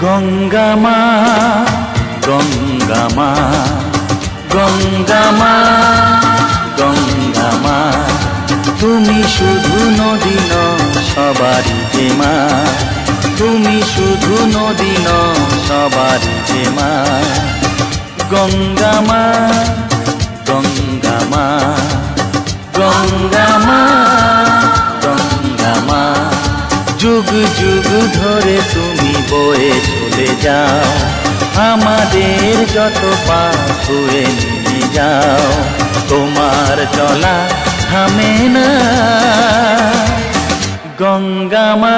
গঙ্গা মা, গঙ্গা মা, গঙ্গা মা, গঙ্গা মা, তুমি শুধু নদী নও সবারই যে মা, তুমি শুধু নদী নও সবারই যে মা। গঙ্গা মা, গঙ্গা মা, গঙ্গা মা, গঙ্গা মা, যুগ যুগ ধরে তুমি বয়ে চলে যাও, আমাদের যত পাপ ধুয়ে নিয়ে যাও। তোমার চলা থামে না। গঙ্গা মা।